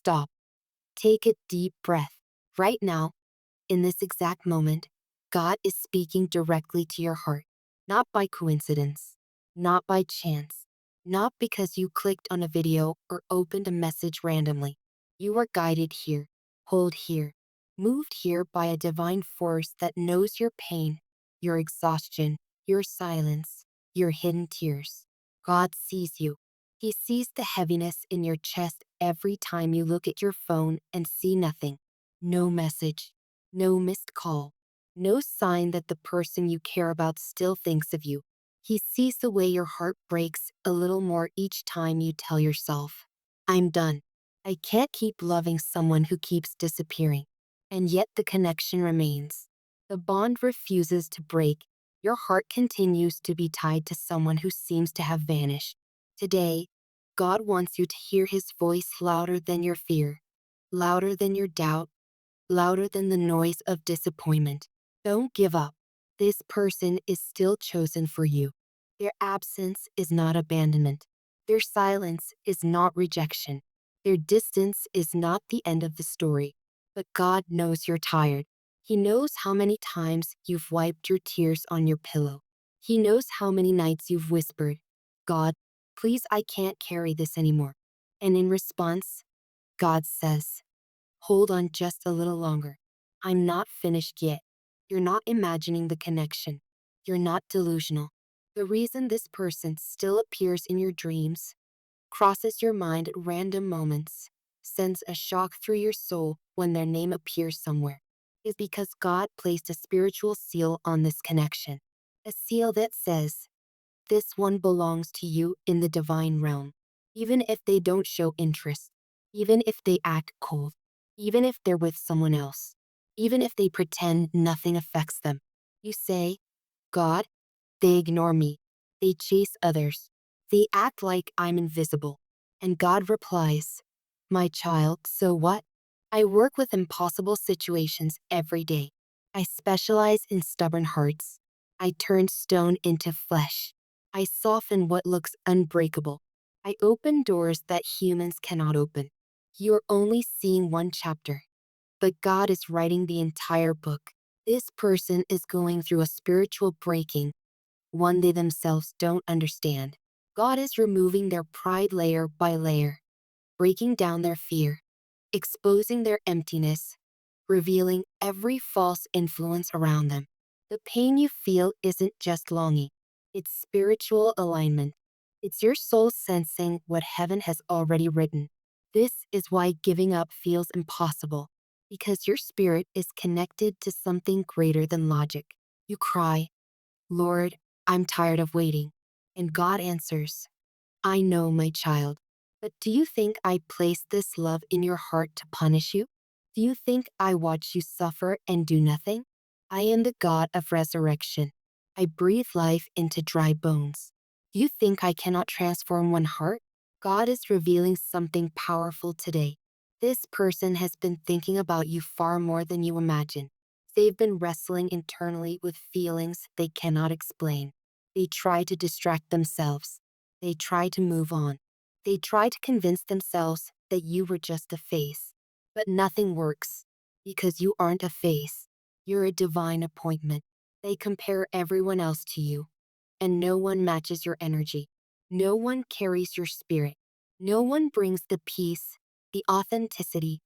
stop. Take a deep breath. Right now, in this exact moment, God is speaking directly to your heart, not by coincidence, not by chance, not because you clicked on a video or opened a message randomly. You are guided here, pulled here, moved here by a divine force that knows your pain, your exhaustion, your silence, your hidden tears. God sees you. He sees the heaviness in your chest every time you look at your phone and see nothing. No message, no missed call, no sign that the person you care about still thinks of you. He sees the way your heart breaks a little more each time you tell yourself, I'm done. I can't keep loving someone who keeps disappearing. And yet the connection remains. The bond refuses to break. Your heart continues to be tied to someone who seems to have vanished. Today, God wants you to hear His voice louder than your fear, louder than your doubt, louder than the noise of disappointment. Don't give up. This person is still chosen for you. Their absence is not abandonment. Their silence is not rejection. Their distance is not the end of the story. But God knows you're tired. He knows how many times you've wiped your tears on your pillow. He knows how many nights you've whispered, God, please, I can't carry this anymore. And in response, God says, hold on just a little longer. I'm not finished yet. You're not imagining the connection. You're not delusional. The reason this person still appears in your dreams, crosses your mind at random moments, sends a shock through your soul when their name appears somewhere, is because God placed a spiritual seal on this connection. A seal that says, this one belongs to you in the divine realm. Even if they don't show interest, even if they act cold, even if they're with someone else, even if they pretend nothing affects them. You say, God, they ignore me. They chase others. They act like I'm invisible. And God replies, my child, so what? I work with impossible situations every day. I specialize in stubborn hearts. I turn stone into flesh. I soften what looks unbreakable. I open doors that humans cannot open. You're only seeing one chapter, but God is writing the entire book. This person is going through a spiritual breaking, one they themselves don't understand. God is removing their pride layer by layer, breaking down their fear, exposing their emptiness, revealing every false influence around them. The pain you feel isn't just longing, it's spiritual alignment. It's your soul sensing what heaven has already written. This is why giving up feels impossible, because your spirit is connected to something greater than logic. You cry, Lord, I'm tired of waiting. And God answers, I know, my child. But do you think I placed this love in your heart to punish you? Do you think I watch you suffer and do nothing? I am the God of resurrection. I breathe life into dry bones. Do you think I cannot transform one heart? God is revealing something powerful today. This person has been thinking about you far more than you imagine. They've been wrestling internally with feelings they cannot explain. They try to distract themselves. They try to move on. They try to convince themselves that you were just a face. But nothing works, because you aren't a face. You're a divine appointment. They compare everyone else to you, and no one matches your energy. No one carries your spirit. No one brings the peace, the authenticity,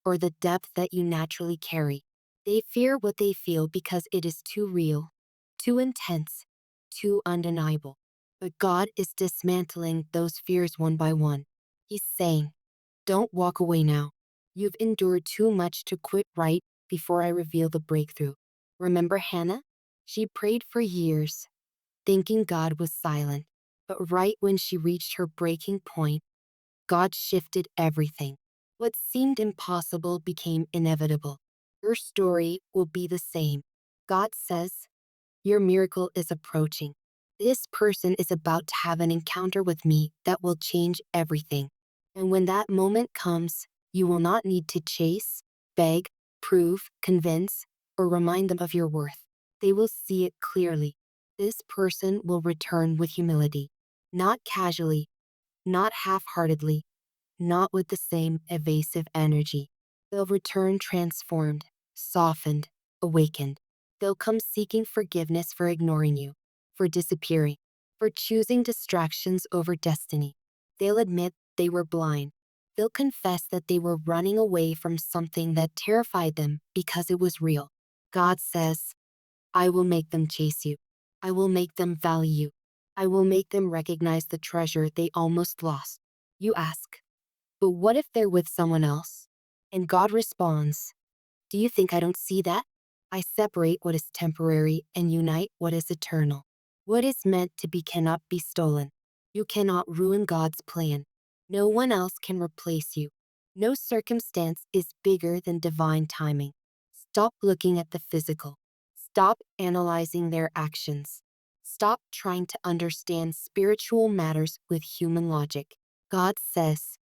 or the depth that you naturally carry. They fear what they feel because it is too real, too intense, too undeniable. But God is dismantling those fears one by one. He's saying, don't walk away now. You've endured too much to quit right before I reveal the breakthrough. Remember Hannah? She prayed for years, thinking God was silent. But right when she reached her breaking point, God shifted everything. What seemed impossible became inevitable. Your story will be the same. God says, your miracle is approaching. This person is about to have an encounter with me that will change everything. And when that moment comes, you will not need to chase, beg, prove, convince, or remind them of your worth. They will see it clearly. This person will return with humility, not casually, not half-heartedly, not with the same evasive energy. They'll return transformed, softened, awakened. They'll come seeking forgiveness for ignoring you, for disappearing, for choosing distractions over destiny. They'll admit they were blind. They'll confess that they were running away from something that terrified them because it was real. God says, I will make them chase you. I will make them value you. I will make them recognize the treasure they almost lost. You ask, but what if they're with someone else? And God responds, do you think I don't see that? I separate what is temporary and unite what is eternal. What is meant to be cannot be stolen. You cannot ruin God's plan. No one else can replace you. No circumstance is bigger than divine timing. Stop looking at the physical. Stop analyzing their actions. Stop trying to understand spiritual matters with human logic. God says,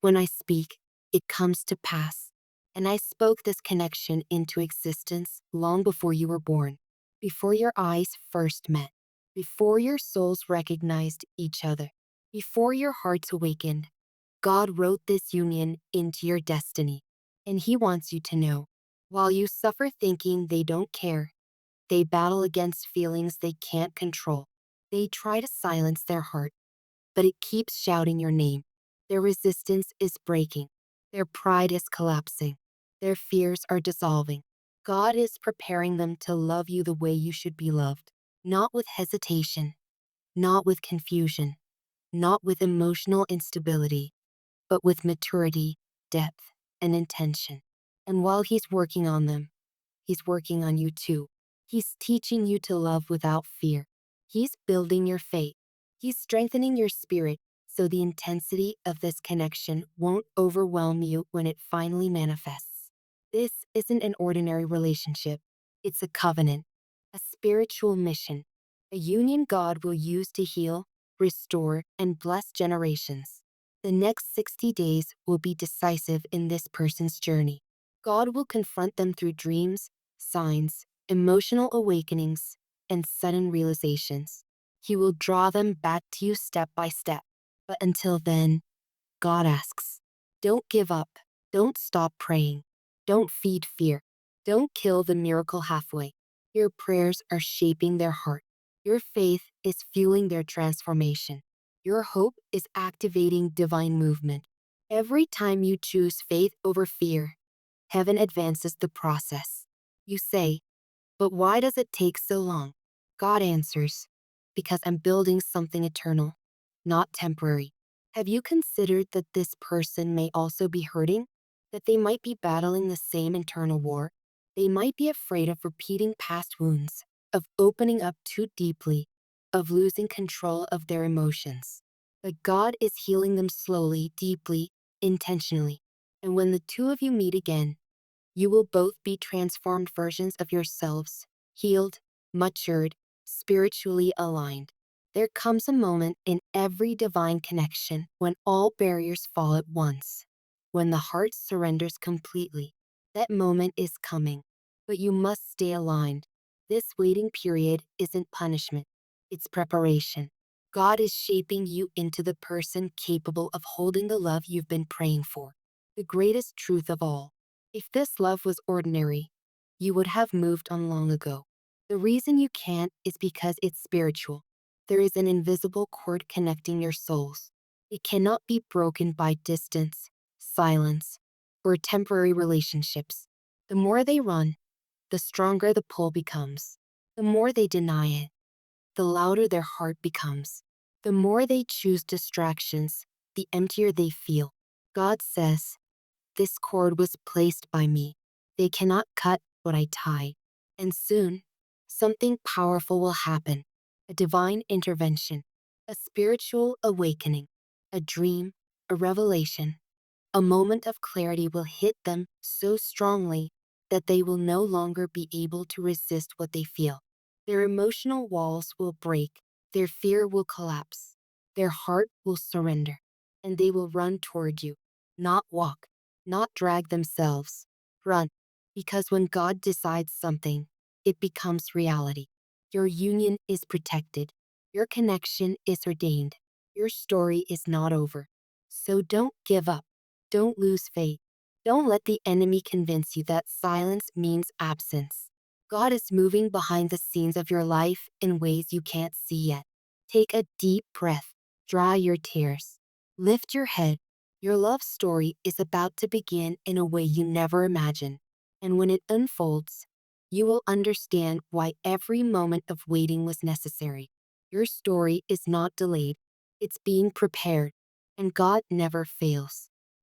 when I speak, it comes to pass. And I spoke this connection into existence long before you were born, before your eyes first met, before your souls recognized each other, before your hearts awakened. God wrote this union into your destiny, and He wants you to know. While you suffer thinking they don't care, they battle against feelings they can't control. They try to silence their heart, but it keeps shouting your name. Their resistance is breaking. Their pride is collapsing. Their fears are dissolving. God is preparing them to love you the way you should be loved, not with hesitation, not with confusion, not with emotional instability, but with maturity, depth, and intention. And while He's working on them, He's working on you too. He's teaching you to love without fear. He's building your faith. He's strengthening your spirit so the intensity of this connection won't overwhelm you when it finally manifests. This isn't an ordinary relationship. It's a covenant, a spiritual mission, a union God will use to heal, restore, and bless generations. The next 60 days will be decisive in this person's journey. God will confront them through dreams, signs, emotional awakenings, and sudden realizations. He will draw them back to you step by step. But until then, God asks, don't give up. Don't stop praying. Don't feed fear. Don't kill the miracle halfway. Your prayers are shaping their heart. Your faith is fueling their transformation. Your hope is activating divine movement. Every time you choose faith over fear, heaven advances the process. You say, but why does it take so long? God answers, because I'm building something eternal, not temporary. Have you considered that this person may also be hurting? That they might be battling the same internal war? They might be afraid of repeating past wounds, of opening up too deeply, of losing control of their emotions. But God is healing them slowly, deeply, intentionally. And when the two of you meet again, you will both be transformed versions of yourselves, healed, matured, spiritually aligned. There comes a moment in every divine connection when all barriers fall at once, when the heart surrenders completely. That moment is coming, but you must stay aligned. This waiting period isn't punishment, it's preparation. God is shaping you into the person capable of holding the love you've been praying for. The greatest truth of all. If this love was ordinary, you would have moved on long ago. The reason you can't is because it's spiritual. There is an invisible cord connecting your souls. It cannot be broken by distance, silence, or temporary relationships. The more they run, the stronger the pull becomes. The more they deny it, the louder their heart becomes. The more they choose distractions, the emptier they feel. God says, this cord was placed by me. They cannot cut what I tie. And soon, something powerful will happen. A divine intervention, a spiritual awakening, a dream, a revelation. A moment of clarity will hit them so strongly that they will no longer be able to resist what they feel. Their emotional walls will break, their fear will collapse, their heart will surrender, and they will run toward you, not walk, not drag themselves. Run, because when God decides something, it becomes reality. Your union is protected. Your connection is ordained. Your story is not over. So don't give up. Don't lose faith. Don't let the enemy convince you that silence means absence. God is moving behind the scenes of your life in ways you can't see yet. Take a deep breath. Dry your tears. Lift your head. Your love story is about to begin in a way you never imagined. And when it unfolds, you will understand why every moment of waiting was necessary. Your story is not delayed, it's being prepared, and God never fails.